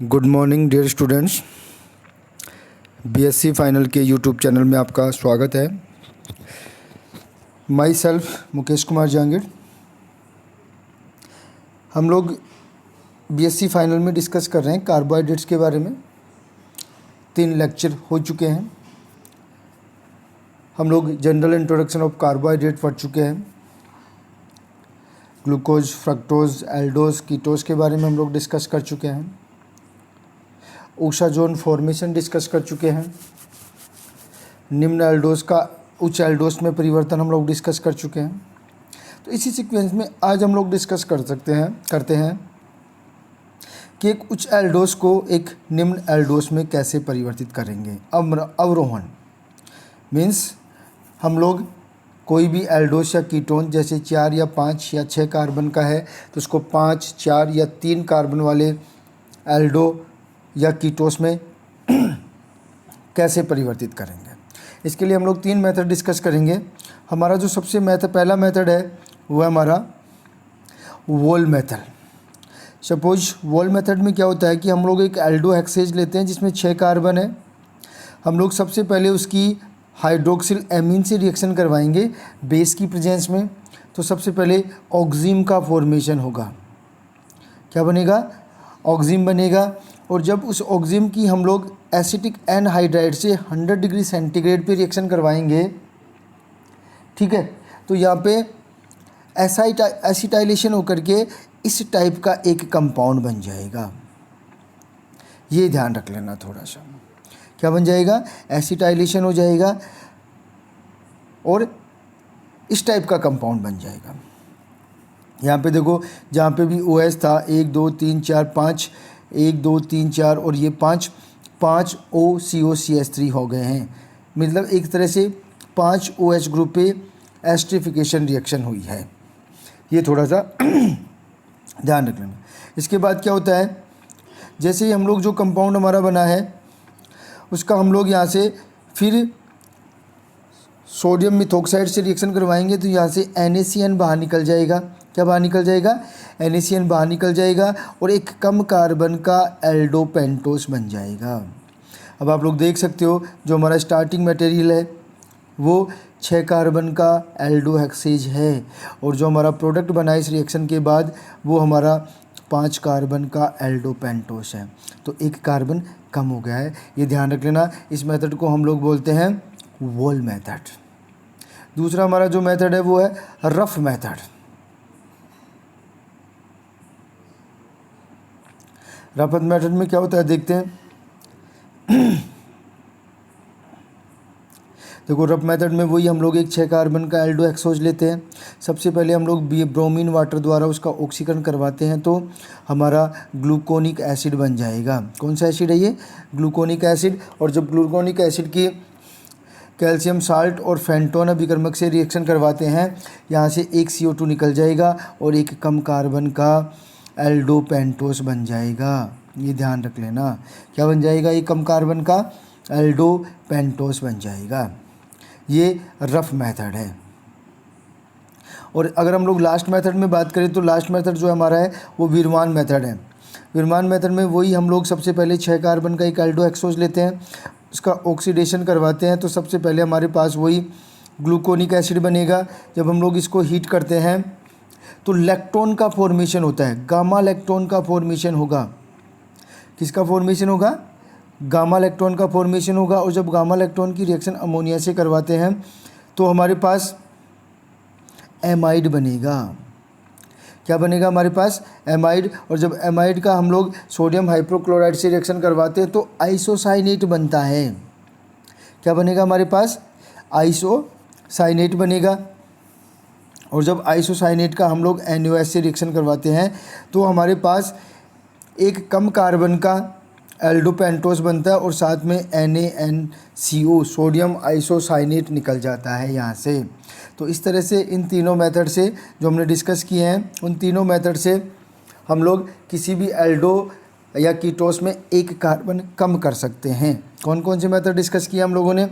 Good morning dear students. BSc final के YouTube channel में आपका स्वागत है। Myself Mukesh Kumar Jahangir. हम लोग बीएससी फाइनल में डिस्कस कर रहे हैं कार्बोहाइड्रेट्स के बारे में। 3 लेक्चर हो चुके हैं। हम लोग जनरल इंट्रोडक्शन ऑफ कार्बोहाइड्रेट पढ़ चुके हैं। ग्लूकोज, फ्रक्टोज, एल्डोज, कीटोज के बारे में हम लोग डिस्कस कर चुके हैं। ऊषा जोन फॉर्मेशन डिस्कस कर चुके हैं। निम्न एल्डोज का उच्च एल्डोज में परिवर्तन हम लोग डिस्कस कर चुके हैं। तो इसी सीक्वेंस में आज हम लोग डिस्कस करते हैं कि एक उच्च एल्डोज को एक निम्न एल्डोज में कैसे परिवर्तित करेंगे। अवरोहण मीन्स हम लोग कोई भी एल्डोज या कीटोन जैसे 4 या 5 या 6 कार्बन का है तो उसको 5, 4 या 3 कार्बन वाले एल्डो या कीटोस में कैसे परिवर्तित करेंगे। इसके लिए हम लोग 3 मेथड डिस्कस करेंगे। हमारा जो सबसे पहला मेथड है वो है हमारा वोल मेथड। सपोज वोल मेथड में क्या होता है कि हम लोग एक एल्डो हेक्सेज लेते हैं जिसमें 6 कार्बन है। हम लोग सबसे पहले उसकी हाइड्रोक्सिल एमीन से रिएक्शन करवाएंगे बेस की प्रेजेंस में। तो सबसे पहले ऑक्सीम का फॉर्मेशन होगा। क्या बनेगा? ऑक्सीम बनेगा। और जब उस ऑक्सीम की हम लोग एसिटिक एनहाइड्राइड से 100 डिग्री सेंटीग्रेड पे रिएक्शन करवाएंगे, ठीक है, तो यहाँ पे एसिटाइलेशन होकर के इस टाइप का एक कंपाउंड बन जाएगा। ये ध्यान रख लेना थोड़ा सा। क्या बन जाएगा? एसिटाइलेशन हो जाएगा और इस टाइप का कंपाउंड बन जाएगा। यहाँ पे देखो, जहाँ पे भी OH था 1 2 3 4 5, 1 2 3 4 और ये 5 OCOCH3 हो गए हैं। मतलब एक तरह से 5 OH ग्रुप पे एस्टरिफिकेशन रिएक्शन हुई है। ये थोड़ा सा ध्यान रख लेना। इसके बाद क्या होता है, जैसे ही हम लोग जो कंपाउंड हमारा बना है उसका हम लोग यहाँ से फिर सोडियम मिथॉक्साइड से रिएक्शन करवाएंगे तो यहाँ से NaCN बाहर निकल जाएगा। क्या बाहर निकल जाएगा? NaCN बाहर निकल जाएगा और एक कम कार्बन का एल्डो पेंटोस बन जाएगा। अब आप लोग देख सकते हो जो हमारा स्टार्टिंग मटेरियल है वो 6 कार्बन का एल्डो हेक्सेज है और जो हमारा प्रोडक्ट बना इस रिएक्शन के बाद वो हमारा 5 कार्बन का एल्डो पेंटोस है। तो एक कार्बन कम हो गया है। ये ध्यान रख लेना। इस मेथड को हम लोग बोलते हैं वोल मेथड। दूसरा हमारा जो मेथड है वो है रफ मेथड। रफ मेथड में क्या होता है देखते हैं। देखो, रफ मेथड में वही हम लोग एक 6 कार्बन का एल्डो हेक्सोज लेते हैं। सबसे पहले हम लोग ब्रोमीन वाटर द्वारा उसका ऑक्सीकरण करवाते हैं तो हमारा ग्लूकोनिक एसिड बन जाएगा। कौन सा एसिड है ये? Gluconic acid. और जब ग्लूकोनिक एसिड की कैल्शियम साल्ट और फेंटोन अभिकर्मक से रिएक्शन करवाते हैं, यहाँ से एक CO2 निकल जाएगा और एक कम कार्बन का एल्डो पेंटोस बन जाएगा। ये ध्यान रख लेना। क्या बन जाएगा? ये कम कार्बन का एल्डो पेंटोस बन जाएगा। ये रफ मेथड है। और अगर हम लोग लास्ट मेथड में बात करें तो लास्ट मेथड जो हमारा है वो विरमान मेथड है। विरमान मेथड में वही हम लोग सबसे पहले 6 कार्बन का एक एल्डो हेक्सोज लेते हैं, उसका ऑक्सीडेशन करवाते हैं तो सबसे पहले हमारे पास वही ग्लूकोनिक एसिड बनेगा। जब हम लोग इसको हीट करते हैं तो लैक्टोन का फॉर्मेशन होता है, गामा लैक्टोन का फॉर्मेशन होगा। किसका फॉर्मेशन होगा? गामा लैक्टोन का फॉर्मेशन होगा। और जब गामा लैक्टोन की रिएक्शन अमोनिया से करवाते हैं तो हमारे पास एमाइड बनेगा। क्या बनेगा हमारे पास? एमाइड। और जब एमाइड का हम लोग सोडियम हाइपोक्लोराइड से रिएक्शन करवाते हैं तो आइसोसाइनेट बनता है। क्या बनेगा हमारे पास? आइसोसाइनेट बनेगा। और जब आइसोसाइनेट का हम लोग NaOH से रिएक्शन करवाते हैं तो हमारे पास एक कम कार्बन का एल्डो पेंटोस बनता है और साथ में NaNCO सोडियम आइसोसाइनेट निकल जाता है यहाँ से। तो इस तरह से इन तीनों मेथड से जो हमने डिस्कस किए हैं, उन तीनों मेथड से हम लोग किसी भी एल्डो या कीटोस में एक कार्बन कम कर सकते हैं। कौन कौन से मेथड डिस्कस किए हम लोगों ने?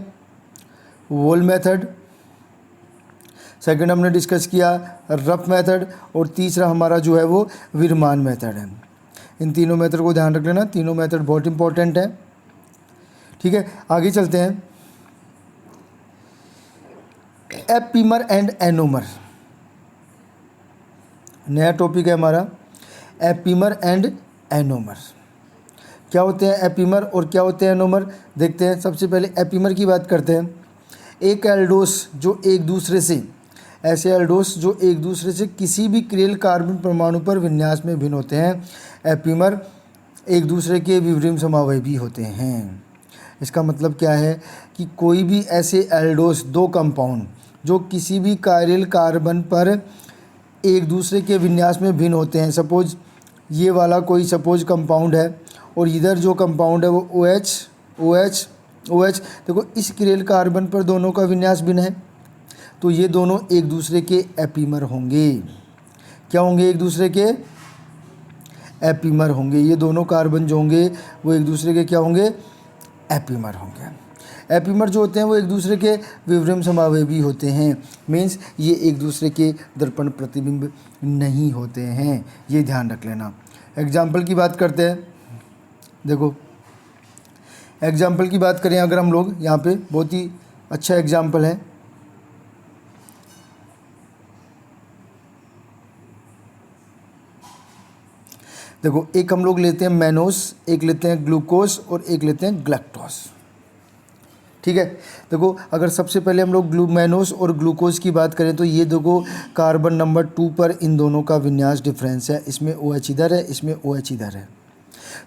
वोल मेथड, सेकंड हमने डिस्कस किया रफ मेथड और तीसरा हमारा जो है वो विरमान मेथड है। इन तीनों मेथड को ध्यान रख लेना, तीनों मेथड बहुत इंपॉर्टेंट है। ठीक है, आगे चलते हैं। एपीमर एंड एनोमर, नया टॉपिक है हमारा, एपीमर एंड एनोमर। क्या होते हैं एपीमर और क्या होते हैं एनोमर, देखते हैं। सबसे पहले एपीमर की बात करते हैं। एक एल्डोस जो एक दूसरे से, ऐसे एल्डोस जो एक दूसरे से किसी भी क्रियल कार्बन परमाणु पर विन्यास में भिन्न होते हैं, एपीमर एक दूसरे के विपरीत समावयवी होते हैं। इसका मतलब क्या है कि कोई भी ऐसे एल्डोस, दो कंपाउंड जो किसी भी क्रियल कार्बन पर एक दूसरे के विन्यास में भिन्न होते हैं। सपोज ये वाला कोई सपोज कंपाउंड है और इधर जो कंपाउंड है वो OH, देखो इस क्रियल कार्बन पर दोनों का विन्यास भिन्न है, तो ये दोनों एक दूसरे के एपीमर होंगे। क्या होंगे, एक दूसरे के एपीमर होंगे। ये दोनों कार्बन जो होंगे वो एक दूसरे के क्या होंगे, एपीमर होंगे। एपीमर जो होते हैं वो एक दूसरे के विपरीत समावयवी होते हैं, मीन्स ये एक दूसरे के दर्पण प्रतिबिंब नहीं होते हैं, ये ध्यान रख लेना। एग्जाम्पल की बात करते हैं। देखो एग्जाम्पल की बात करें अगर हम लोग, यहाँ पे बहुत ही अच्छा एग्जाम्पल है। देखो एक हम लोग लेते हैं मैनोस, एक लेते हैं ग्लूकोज और एक लेते हैं ग्लैक्टोज। ठीक है, देखो अगर सबसे पहले हम लोग मैनोस और ग्लूकोज की बात करें तो ये देखो कार्बन नंबर 2 पर इन दोनों का विन्यास डिफरेंस है, इसमें OH इधर है, इसमें OH इधर है।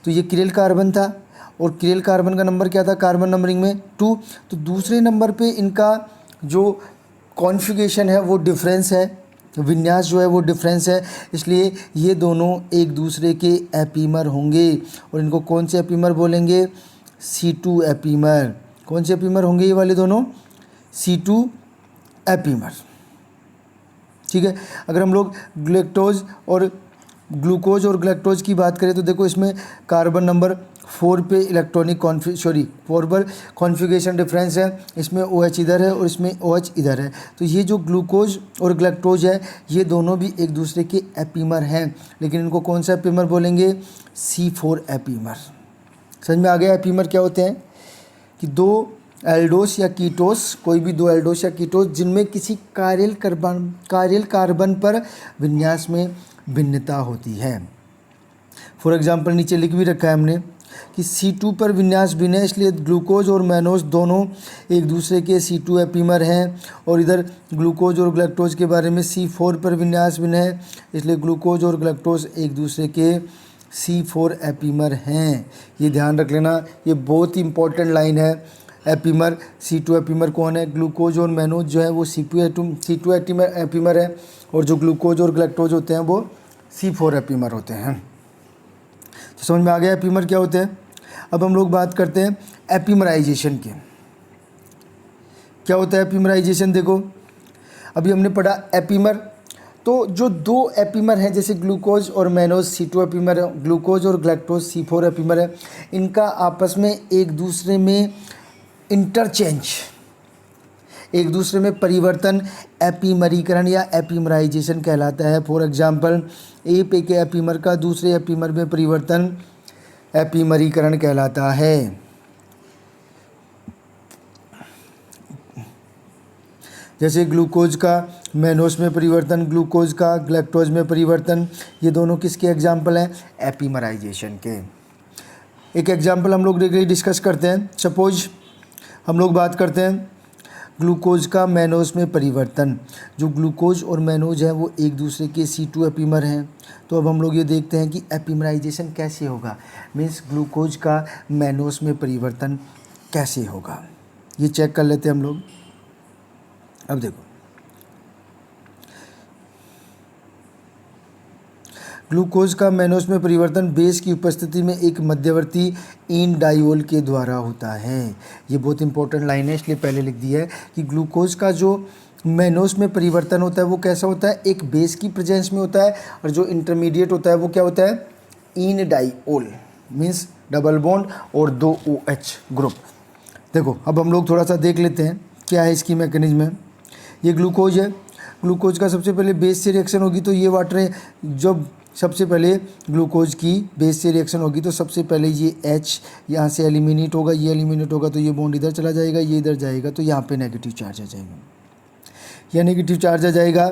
तो ये क्रियल कार्बन था और क्रियल कार्बन का नंबर क्या था कार्बन नंबरिंग में 2, तो दूसरे नंबर पे इनका जो कॉन्फ़िगरेशन है वो डिफरेंस है, विन्यास जो है वो डिफरेंस है, इसलिए ये दोनों एक दूसरे के एपीमर होंगे। और इनको कौन से एपीमर बोलेंगे, C2 एपीमर। कौन से एपीमर होंगे ये वाले दोनों, C2 एपीमर। ठीक है, अगर हम लोग ग्लूकोज और ग्लैक्टोज की बात करें तो देखो इसमें कार्बन नंबर 4 पे इलेक्ट्रॉनिक 4 पर कॉन्फ़िगरेशन डिफरेंस है, इसमें OH इधर है और इसमें OH इधर है। तो ये जो ग्लूकोज और ग्लैक्टोज है ये दोनों भी एक दूसरे के एपीमर हैं, लेकिन इनको कौन सा एपीमर बोलेंगे, C4 एपीमर। समझ में आ गया एपीमर क्या होते हैं, कि दो एल्डोस या कीटोस, कोई भी दो एल्डोस या कीटोस जिनमें किसी कार्यल कार्बन पर विन्यास में भिन्नता होती है। फॉर एग्जांपल नीचे लिख भी रखा है हमने कि C2 पर विन्यास भिन्न है, इसलिए ग्लूकोज और मैनोस दोनों एक दूसरे के C2 एपीमर हैं। और इधर ग्लूकोज और ग्लैक्टोज के बारे में C4 पर विन्यास भिन्न है, इसलिए ग्लूकोज और ग्लैक्टोज एक दूसरे के C4 एपीमर हैं। ये ध्यान रख लेना, ये बहुत ही इंपॉर्टेंट लाइन है। एपीमर C2 एपीमर कौन है, ग्लूकोज और मैनोज जो है वो C2 एपीमर है, और जो ग्लूकोज और ग्लैक्टोज होते हैं वो C4 एपीमर होते हैं। तो समझ में आ गया एपीमर क्या होते हैं। अब हम लोग बात करते हैं एपीमराइजेशन के। क्या होता है एपीमराइजेशन, देखो अभी हमने पढ़ा एपीमर, तो जो दो एपीमर हैं जैसे ग्लूकोज और मैनोज C2 एपीमर है, ग्लूकोज और ग्लैक्टोज C4 एपीमर है, इनका आपस में एक दूसरे में इंटरचेंज, एक दूसरे में परिवर्तन एपीमरीकरण या एपीमराइजेशन कहलाता है। फॉर एग्जांपल एक के एपीमर का दूसरे एपीमर में परिवर्तन एपीमरीकरण कहलाता है। जैसे ग्लूकोज का मैनोस में परिवर्तन, ग्लूकोज का ग्लैक्टोज में परिवर्तन, ये दोनों किसके एग्जाम्पल हैं, एपीमराइजेशन के। एक एग्जाम्पल हम लोग डिस्कस करते हैं। सपोज हम लोग बात करते हैं ग्लूकोज का मैनोस में परिवर्तन। जो ग्लूकोज और मैनोज हैं वो एक दूसरे के C2 एपीमर हैं। तो अब हम लोग ये देखते हैं कि एपीमराइजेशन कैसे होगा, मीन्स ग्लूकोज का मैनोस में परिवर्तन कैसे होगा, ये चेक कर लेते हैं हम लोग। अब देखो ग्लूकोज का मैनोस में परिवर्तन बेस की उपस्थिति में एक मध्यवर्ती इन डाइओल के द्वारा होता है। ये बहुत इंपॉर्टेंट लाइन है, इसलिए पहले लिख दिया है कि ग्लूकोज का जो मैनोस में परिवर्तन होता है वो कैसा होता है, एक बेस की प्रेजेंस में होता है, और जो इंटरमीडिएट होता है वो क्या होता है, इन डाइओल, मीन्स डबल बॉन्ड और 2 OH ग्रुप। देखो अब हम लोग थोड़ा सा देख लेते हैं क्या है इसकी मैकेनिज्म है। ये ग्लूकोज है, ग्लूकोज का सबसे पहले बेस से रिएक्शन होगी तो ये वाटर है, जब सबसे पहले ग्लूकोज की बेस से रिएक्शन होगी तो सबसे पहले ये H यहाँ से एलिमिनेट होगा, ये एलिमिनेट होगा तो ये बॉन्ड इधर चला जाएगा, ये इधर जाएगा तो यहाँ पे नेगेटिव चार्ज आ जाएगा, यह नेगेटिव चार्ज आ जाएगा।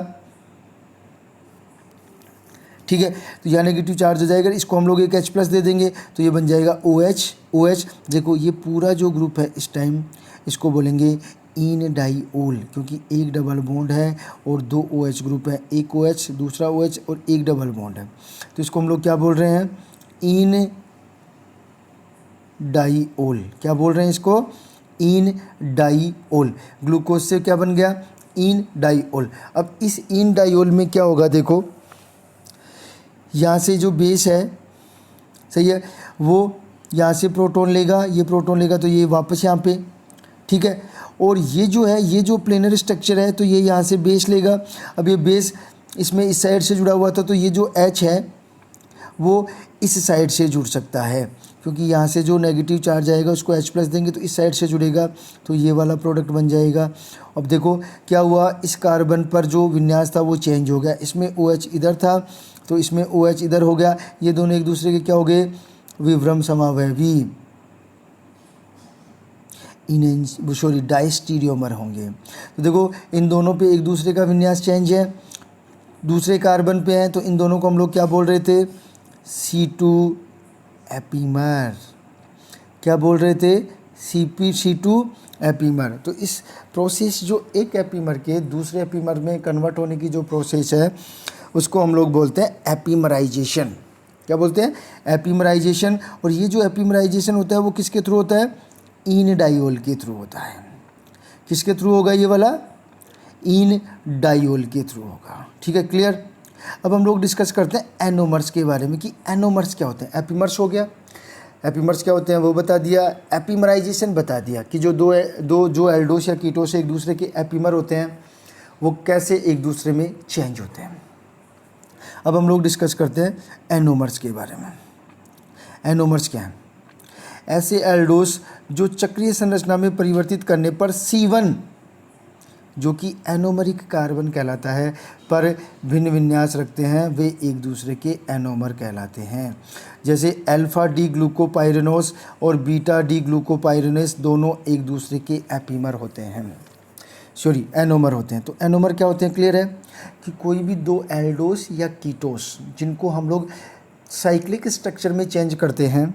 ठीक है, तो यहाँ नेगेटिव चार्ज आ जाएगा, इसको हम लोग एक H+ दे देंगे तो ये बन जाएगा OH। देखो ये पूरा जो ग्रुप है इस टाइम इसको बोलेंगे इन डाइओल, क्योंकि एक डबल बॉन्ड है और 2 OH ग्रुप है, एक OH दूसरा OH और एक डबल बॉन्ड है, तो इसको हम लोग क्या बोल रहे हैं, इन डाइओल। क्या बोल रहे हैं इसको, इन डाइओल। ग्लूकोज से क्या बन गया, इन डाइओल। अब इस इन डाइओल में क्या होगा, देखो यहाँ से जो बेस है, सही है, वो यहाँ से प्रोटॉन लेगा, ये प्रोटॉन लेगा तो ये वापस यहाँ पे, ठीक है, और ये जो है, ये जो प्लेनर स्ट्रक्चर है तो ये यहाँ से बेस लेगा। अब ये बेस इसमें इस साइड से जुड़ा हुआ था तो ये जो H है वो इस साइड से जुड़ सकता है, क्योंकि यहाँ से जो नेगेटिव चार्ज आएगा उसको H+ देंगे तो इस साइड से जुड़ेगा तो ये वाला प्रोडक्ट बन जाएगा। अब देखो क्या हुआ, इस कार्बन पर जो विन्यास था वो चेंज हो गया, इसमें OH इधर था तो इसमें OH इधर हो गया, ये दोनों एक दूसरे के क्या हो गए, विभ्रम समावयवी, डायस्टीरियोमर होंगे। तो देखो इन दोनों पे एक दूसरे का विन्यास चेंज है, दूसरे कार्बन पे है तो इन दोनों को हम लोग क्या बोल रहे थे, C2 एपीमर। क्या बोल रहे थे, C2 एपीमर। तो इस प्रोसेस जो एक एपीमर के दूसरे एपीमर में कन्वर्ट होने की जो प्रोसेस है उसको हम लोग बोलते हैं एपीमराइजेशन। क्या बोलते हैं, एपीमराइजेशन। और ये जो एपीमराइजेशन होता है वो किसके थ्रू होता है, इन डाइओल के थ्रू होता है। किसके थ्रू होगा ये वाला, इन डाइओल के थ्रू होगा। ठीक है, क्लियर। अब हम लोग डिस्कस करते हैं एनोमर्स के बारे में कि एनोमर्स क्या होते हैं। एपीमर्स हो गया, एपीमर्स क्या होते हैं वो बता दिया, एपीमराइजेशन बता दिया कि जो दो जो एल्डोस या कीटोस एक दूसरे के एपीमर होते हैं वो कैसे एक दूसरे में चेंज होते हैं। अब हम लोग डिस्कस करते हैं एनोमर्स के बारे में। एनोमर्स क्या है, ऐसे एल्डोस जो चक्रीय संरचना में परिवर्तित करने पर C1 जो कि एनोमरिक कार्बन कहलाता है पर भिन्न विन्यास रखते हैं, वे एक दूसरे के एनोमर कहलाते हैं। जैसे अल्फा डी ग्लूकोपाइरेनोस और बीटा डी ग्लूकोपाइरेनोस दोनों एक दूसरे के एपीमर होते हैं, एनोमर होते हैं। तो एनोमर क्या होते हैं, क्लियर है कि कोई भी दो एल्डोस या कीटोस जिनको हम लोग साइक्लिक स्ट्रक्चर में चेंज करते हैं,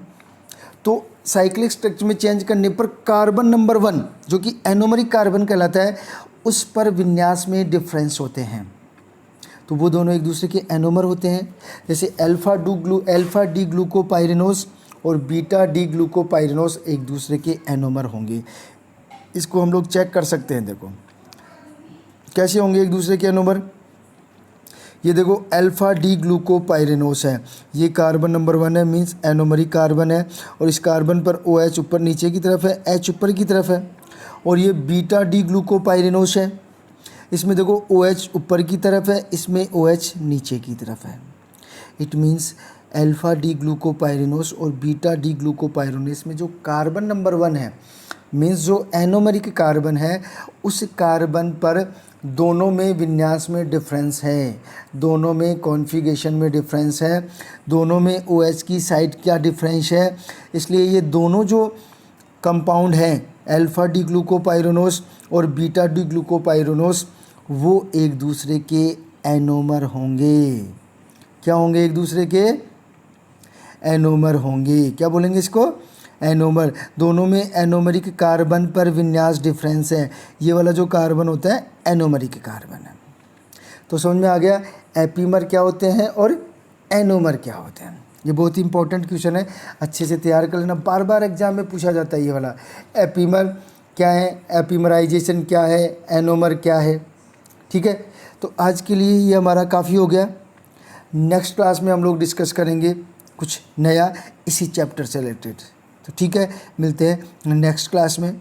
तो साइक्लिक स्ट्रक्चर में चेंज करने पर कार्बन नंबर 1 जो कि एनोमरिक कार्बन कहलाता है उस पर विन्यास में डिफरेंस होते हैं, तो वो दोनों एक दूसरे के एनोमर होते हैं। जैसे अल्फा डी ग्लूकोपाइरेनोस और बीटा डी ग्लूकोपाइरेनोस एक दूसरे के एनोमर होंगे। इसको हम लोग चेक कर सकते हैं, देखो कैसे होंगे एक दूसरे के एनोमर। ये देखो अल्फा डी ग्लूकोपाइरेनोस है, ये कार्बन नंबर 1 है, मीन्स एनोमरिक कार्बन है, और इस कार्बन पर OH ऊपर नीचे की तरफ है, H ऊपर की तरफ है। और ये बीटा डी ग्लूकोपाइरेनोस है, इसमें देखो OH ऊपर की तरफ है, इसमें OH नीचे की तरफ है। इट मीन्स अल्फा डी ग्लूकोपाइरेनोस और बीटा डी ग्लूकोपाइरेनोस में जो कार्बन नंबर 1 है, मीन्स जो एनोमरिक कार्बन है, उस कार्बन पर दोनों में विन्यास में डिफरेंस है, दोनों में कॉन्फ़िगरेशन में डिफरेंस है, दोनों में OH की साइड क्या डिफरेंस है। इसलिए ये दोनों जो कंपाउंड हैं अल्फा डी ग्लूकोपाइरेनोस और बीटा डी ग्लूकोपाइरेनोस वो एक दूसरे के एनोमर होंगे। क्या होंगे, एक दूसरे के एनोमर होंगे। क्या बोलेंगे इसको, एनोमर। दोनों में एनोमरिक कार्बन पर विन्यास डिफरेंस है, ये वाला जो कार्बन होता है एनोमरिक कार्बन है। तो समझ में आ गया एपीमर क्या होते हैं और एनोमर क्या होते हैं। ये बहुत ही इंपॉर्टेंट क्वेश्चन है, अच्छे से तैयार कर लेना, बार बार एग्जाम में पूछा जाता है ये वाला। एपीमर क्या है, एपीमराइजेशन क्या है, एनोमर क्या है। ठीक है, तो आज के लिए ये हमारा काफ़ी हो गया। नेक्स्ट क्लास में हम लोग डिस्कस करेंगे कुछ नया इसी चैप्टर से रिलेटेड। तो ठीक है, मिलते हैं नेक्स्ट क्लास में।